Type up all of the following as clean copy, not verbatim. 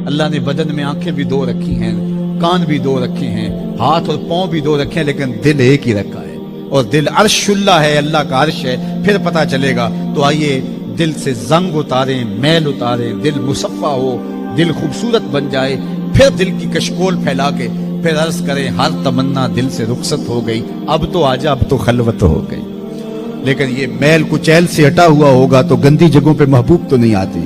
اللہ نے بدن میں آنکھیں بھی دو رکھی ہیں، کان بھی دو رکھے ہیں، ہاتھ اور پاؤں بھی دو رکھے ہیں، لیکن دل ایک ہی رکھا ہے، اور دل عرش اللہ ہے، اللہ کا عرش ہے، پھر پتہ چلے گا۔ تو آئیے دل سے زنگ اتاریں، میل اتاریں، دل مصفا ہو، دل خوبصورت بن جائے، پھر دل کی کشکول پھیلا کے پھر عرض کریں ہر تمنا دل سے رخصت ہو گئی، اب تو آجا، اب تو خلوت ہو گئی۔ لیکن یہ میل کچیل سے ہٹا ہوا ہوگا تو گندی جگہوں پہ محبوب تو نہیں آتی۔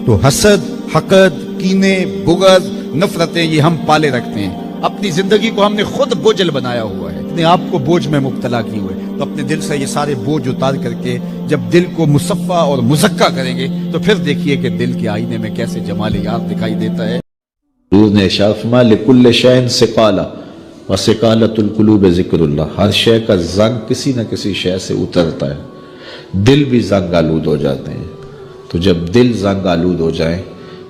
تو حسد، حقد، کینے، بغض، نفرتیں یہ ہم پالے رکھتے ہیں، اپنی زندگی کو ہم نے خود بوجھل بنایا ہوا ہے، اپنے آپ کو بوجھ میں مبتلا کیے ہوئے۔ تو اپنے دل سے یہ سارے بوجھ اتار کر کے جب دل کو مصفا اور مزکا کریں گے تو پھر دیکھیے کہ دل کے آئینے میں کیسے جمال یار دکھائی دیتا ہے۔ حضور نے ارشاد فرمایا لکل شیء ثقالہ وثقالۃ القلوب ذکر اللہ، ہر شے کا زنگ کسی نہ کسی شے سے اترتا ہے، دل بھی زنگ آلود ہو جاتے ہیں۔ تو جب دل زنگ آلود ہو جائیں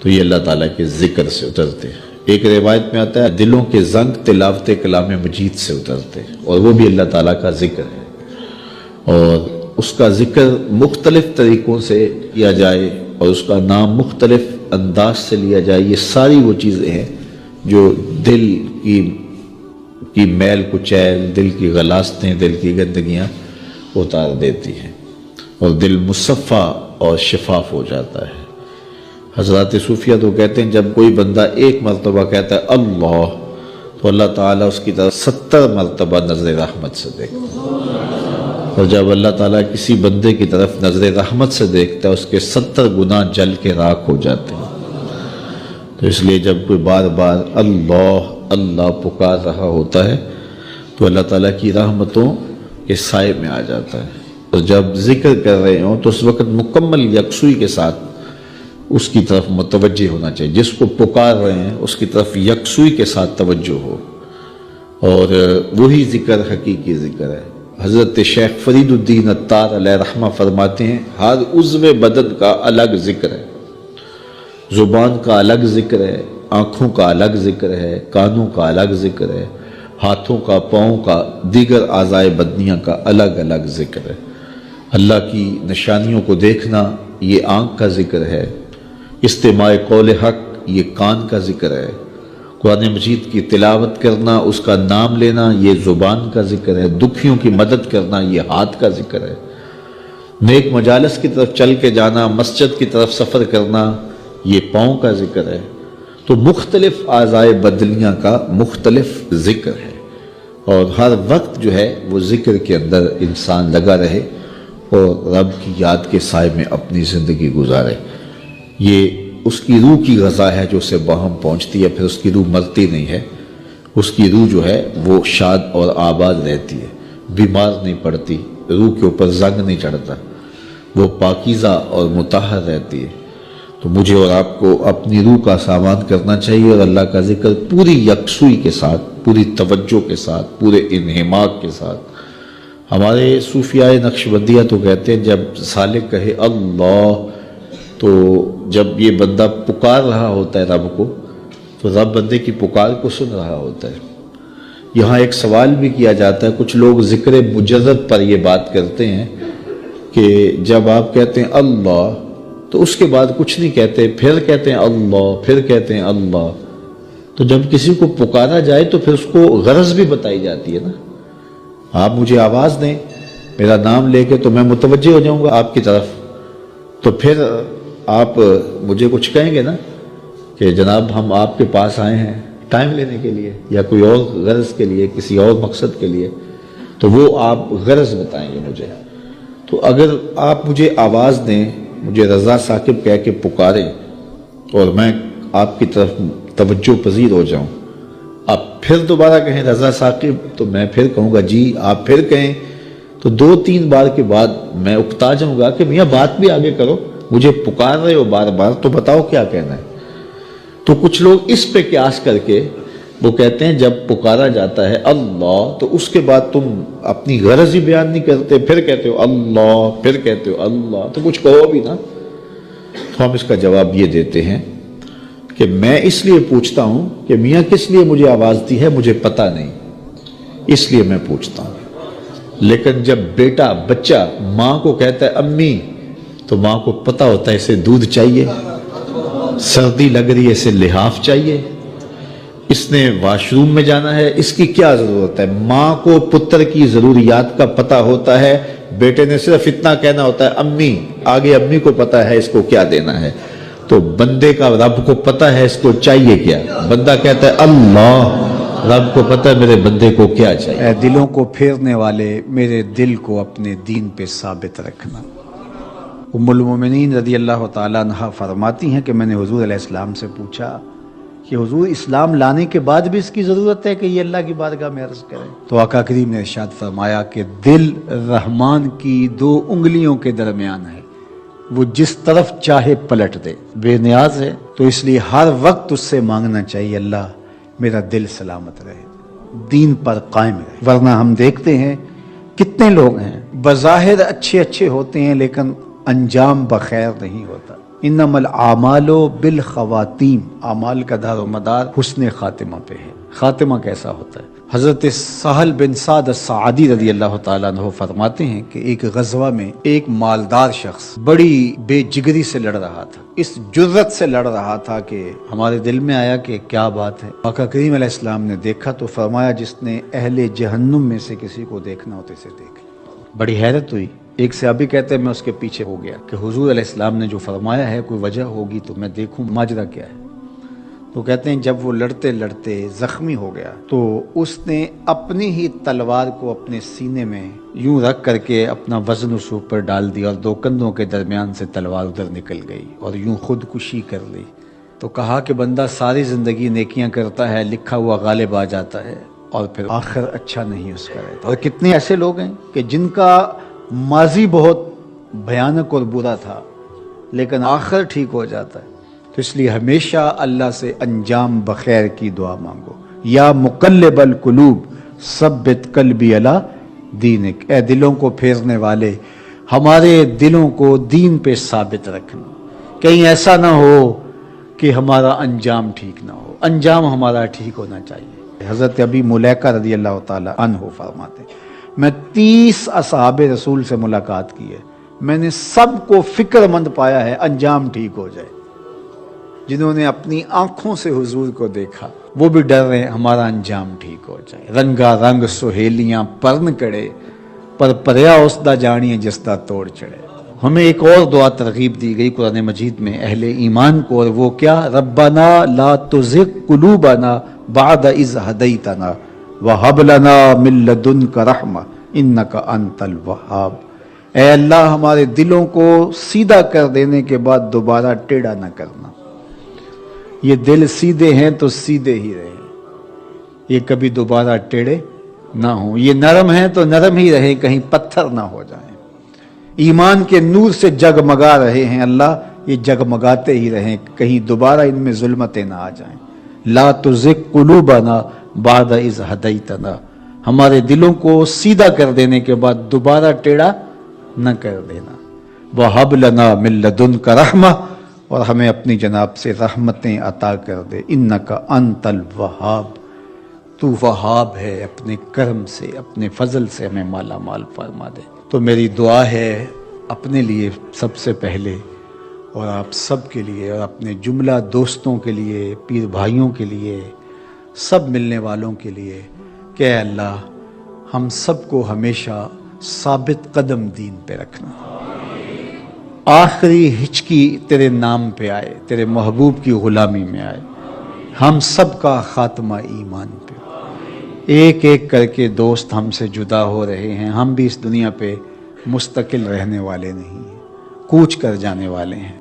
تو یہ اللہ تعالیٰ کے ذکر سے اترتے ہیں۔ ایک روایت میں آتا ہے دلوں کے زنگ تلاوت کلام مجید سے اترتے ہیں، اور وہ بھی اللہ تعالیٰ کا ذکر ہے، اور اس کا ذکر مختلف طریقوں سے کیا جائے اور اس کا نام مختلف انداز سے لیا جائے، یہ ساری وہ چیزیں ہیں جو دل کی میل کچیل، دل کی غلاستیں، دل کی گندگیاں اتار دیتی ہیں، اور دل مصفا اور شفاف ہو جاتا ہے۔ حضرات صوفیہ تو کہتے ہیں جب کوئی بندہ ایک مرتبہ کہتا ہے اللہ، تو اللہ تعالیٰ اس کی طرف 70 مرتبہ نظر رحمت سے دیکھتا ہے، اور جب اللہ تعالیٰ کسی بندے کی طرف نظر رحمت سے دیکھتا ہے اس کے 70 گناہ جل کے راکھ ہو جاتے ہیں۔ تو اس لیے جب کوئی بار بار اللہ اللہ پکار رہا ہوتا ہے تو اللہ تعالیٰ کی رحمتوں کے سائے میں آ جاتا ہے، اور جب ذکر کر رہے ہوں تو اس وقت مکمل یکسوئی کے ساتھ اس کی طرف متوجہ ہونا چاہیے، جس کو پکار رہے ہیں اس کی طرف یکسوئی کے ساتھ توجہ ہو، اور وہی ذکر حقیقی ذکر ہے۔ حضرت شیخ فرید الدین عطار علیہ رحمہ فرماتے ہیں ہر عضو بدن کا الگ ذکر ہے، زبان کا الگ ذکر ہے، آنکھوں کا الگ ذکر ہے، کانوں کا الگ ذکر ہے، ہاتھوں کا، پاؤں کا، دیگر اعضائے بدنیاں کا الگ الگ ذکر ہے۔ اللہ کی نشانیوں کو دیکھنا یہ آنکھ کا ذکر ہے، استماع قول حق یہ کان کا ذکر ہے، قرآن مجید کی تلاوت کرنا، اس کا نام لینا یہ زبان کا ذکر ہے، دکھیوں کی مدد کرنا یہ ہاتھ کا ذکر ہے، نیک مجالس کی طرف چل کے جانا، مسجد کی طرف سفر کرنا یہ پاؤں کا ذکر ہے۔ تو مختلف اعضائے بدنیاں کا مختلف ذکر ہے، اور ہر وقت جو ہے وہ ذکر کے اندر انسان لگا رہے اور رب کی یاد کے سائے میں اپنی زندگی گزارے۔ یہ اس کی روح کی غذا ہے جو اسے باہم پہنچتی ہے، پھر اس کی روح مرتی نہیں ہے، اس کی روح جو ہے وہ شاد اور آباد رہتی ہے، بیمار نہیں پڑتی، روح کے اوپر زنگ نہیں چڑھتا، وہ پاکیزہ اور مطہر رہتی ہے۔ تو مجھے اور آپ کو اپنی روح کا سامان کرنا چاہیے، اور اللہ کا ذکر پوری یکسوئی کے ساتھ، پوری توجہ کے ساتھ، پورے انہماک کے ساتھ۔ ہمارے صوفیاء نقشبندیہ تو کہتے ہیں جب سالک کہے اللہ، تو جب یہ بندہ پکار رہا ہوتا ہے رب کو، تو رب بندے کی پکار کو سن رہا ہوتا ہے۔ یہاں ایک سوال بھی کیا جاتا ہے، کچھ لوگ ذکر مجرد پر یہ بات کرتے ہیں کہ جب آپ کہتے ہیں اللہ تو اس کے بعد کچھ نہیں کہتے، پھر کہتے ہیں اللہ، پھر کہتے ہیں اللہ۔ تو جب کسی کو پکارا جائے تو پھر اس کو غرض بھی بتائی جاتی ہے نا، آپ مجھے آواز دیں، میرا نام لے کے تو میں متوجہ ہو جاؤں گا آپ کی طرف، تو پھر آپ مجھے کچھ کہیں گے نا کہ جناب ہم آپ کے پاس آئے ہیں ٹائم لینے کے لیے یا کوئی اور غرض کے لیے، کسی اور مقصد کے لیے، تو وہ آپ غرض بتائیں گے مجھے۔ تو اگر آپ مجھے آواز دیں، مجھے رضا ثاقب کہہ کے پکاریں اور میں آپ کی طرف توجہ پذیر ہو جاؤں، آپ پھر دوبارہ کہیں رضا ثاقب، تو میں پھر کہوں گا جی، آپ پھر کہیں، تو 2-3 بار کے بعد میں اکتا جاؤں گا کہ میاں بات بھی آگے کرو، مجھے پکار رہے ہو بار بار تو بتاؤ کیا کہنا ہے۔ تو کچھ لوگ اس پہ قیاس کر کے وہ کہتے ہیں جب پکارا جاتا ہے اللہ تو اس کے بعد تم اپنی غرض ہی بیان نہیں کرتے، پھر کہتے ہو اللہ، پھر کہتے ہو اللہ، تو کچھ کہو بھی نا۔ تو ہم اس کا جواب یہ دیتے ہیں کہ میں اس لیے پوچھتا ہوں کہ میاں کس لیے مجھے آواز دی ہے مجھے پتہ نہیں، اس لیے میں پوچھتا ہوں۔ لیکن جب بیٹا، بچہ ماں کو کہتا ہے امی، تو ماں کو پتہ ہوتا ہے اسے دودھ چاہیے، سردی لگ رہی ہے، اسے لحاف چاہیے، اس نے واش روم میں جانا ہے، اس کی کیا ضرورت ہے؟ ماں کو پتر کی ضروریات کا پتہ ہوتا ہے، بیٹے نے صرف اتنا کہنا ہوتا ہے امی، آگے امی کو پتہ ہے اس کو کیا دینا ہے۔ تو بندے کا رب کو پتہ ہے اس کو چاہیے کیا، بندہ کہتا ہے اللہ، رب کو پتہ ہے میرے بندے کو کیا چاہیے۔ اے دلوں کو پھیرنے والے، میرے دل کو اپنے دین پہ ثابت رکھنا۔ ام المومنین رضی اللہ تعالیٰ عنہ فرماتی ہیں کہ میں نے حضور علیہ السلام سے پوچھا کہ حضور اسلام لانے کے بعد بھی اس کی ضرورت ہے کہ یہ اللہ کی بارگاہ میں عرض کرے؟ تو آقا کریم نے ارشاد فرمایا کہ دل رحمان کی 2 انگلیوں کے درمیان ہے، وہ جس طرف چاہے پلٹ دے، بے نیاز ہے، تو اس لیے ہر وقت اس سے مانگنا چاہیے اللہ میرا دل سلامت رہے، دین پر قائم رہے۔ ورنہ ہم دیکھتے ہیں کتنے لوگ ہیں بظاہر اچھے ہوتے ہیں لیکن انجام بخیر نہیں ہوتا۔ انما الاعمال بالخواتیم، اعمال کا دار و مدار حسن خاتمہ پہ ہے۔ خاتمہ کیسا ہوتا ہے؟ حضرت سہل بن سعد الساعدی رضی اللہ تعالیٰ عنہ فرماتے ہیں کہ ایک غزوہ میں ایک مالدار شخص بڑی بے جگری سے لڑ رہا تھا، اس جرت سے لڑ رہا تھا کہ ہمارے دل میں آیا کہ کیا بات ہے۔ آقا کریم علیہ السلام نے دیکھا تو فرمایا جس نے اہل جہنم میں سے کسی کو دیکھنا ہو تو اسے دیکھ۔ بڑی حیرت ہوئی، ایک صحابی کہتے ہیں میں اس کے پیچھے ہو گیا کہ حضور علیہ السلام نے جو فرمایا ہے کوئی وجہ ہوگی تو میں دیکھوں ماجرا کیا ہے۔ تو کہتے ہیں جب وہ لڑتے لڑتے زخمی ہو گیا تو اس نے اپنی ہی تلوار کو اپنے سینے میں یوں رکھ کر کے اپنا وزن اس اوپر ڈال دیا اور 2 کندھوں کے درمیان سے تلوار ادھر نکل گئی اور یوں خودکشی کر لی۔ تو کہا کہ بندہ ساری زندگی نیکیاں کرتا ہے، لکھا ہوا غالب آ جاتا ہے اور پھر آخر اچھا نہیں اس کا رہتا۔ اور کتنے ایسے لوگ ہیں کہ جن کا ماضی بہت بھیانک اور برا تھا لیکن آخر ٹھیک ہو جاتا ہے۔ تو اس لیے ہمیشہ اللہ سے انجام بخیر کی دعا مانگو۔ یا مقلب القلوب ثبت قلبی علی دینک، اے دلوں کو پھیرنے والے ہمارے دلوں کو دین پہ ثابت رکھنا، کہیں ایسا نہ ہو کہ ہمارا انجام ٹھیک نہ ہو، انجام ہمارا ٹھیک ہونا چاہیے۔ حضرت ابی ملیکہ رضی اللہ تعالی عنہ فرماتے ہیں میں 30 اصحاب رسول سے ملاقات کی ہے، میں نے سب کو فکر مند پایا ہے انجام ٹھیک ہو جائے۔ جنہوں نے اپنی آنکھوں سے حضور کو دیکھا وہ بھی ڈر رہے ہمارا انجام ٹھیک ہو جائے۔ رنگا رنگ سہیلیاں پرن کڑے، پر پریا اس دا جانیے جس دا توڑ چڑھے۔ ہمیں ایک اور دعا ترغیب دی گئی قرآن مجید میں اہل ایمان کو، اور وہ کیا؟ ربنا لا تزغ قلوبنا بعد اذ ہدیتنا وہب لنا من لدنک رحمہ انک انت الوہاب۔ اے اللہ ہمارے دلوں کو سیدھا کر دینے کے بعد دوبارہ ٹیڑھا نہ کرنا۔ یہ دل سیدھے ہیں تو سیدھے ہی رہیں، یہ کبھی دوبارہ ٹیڑھے نہ ہوں۔ یہ نرم ہیں تو نرم ہی رہیں، کہیں پتھر نہ ہو جائیں۔ ایمان کے نور سے جگمگا رہے ہیں اللہ، یہ جگمگاتے ہی رہیں، کہیں دوبارہ ان میں ظلمتیں نہ آ جائیں۔ لا تزغ قلوبنا بعد اذ ہدیتنا، ہمارے دلوں کو سیدھا کر دینے کے بعد دوبارہ ٹیڑھا نہ کر دینا۔ وہب لنا من لدنک رحمہ، اور ہمیں اپنی جناب سے رحمتیں عطا کر دے۔ انک انت الوہاب، تو وہاب ہے، اپنے کرم سے اپنے فضل سے ہمیں مالا مال فرما دے۔ تو میری دعا ہے اپنے لیے سب سے پہلے اور آپ سب کے لیے اور اپنے جملہ دوستوں کے لیے، پیر بھائیوں کے لیے، سب ملنے والوں کے لیے کہ اے اللہ ہم سب کو ہمیشہ ثابت قدم دین پہ رکھنا، آخری ہچکی تیرے نام پہ آئے، تیرے محبوب کی غلامی میں آئے، ہم سب کا خاتمہ ایمان پہ۔ ایک ایک کر کے دوست ہم سے جدا ہو رہے ہیں، ہم بھی اس دنیا پہ مستقل رہنے والے نہیں ہیں، کوچ کر جانے والے ہیں۔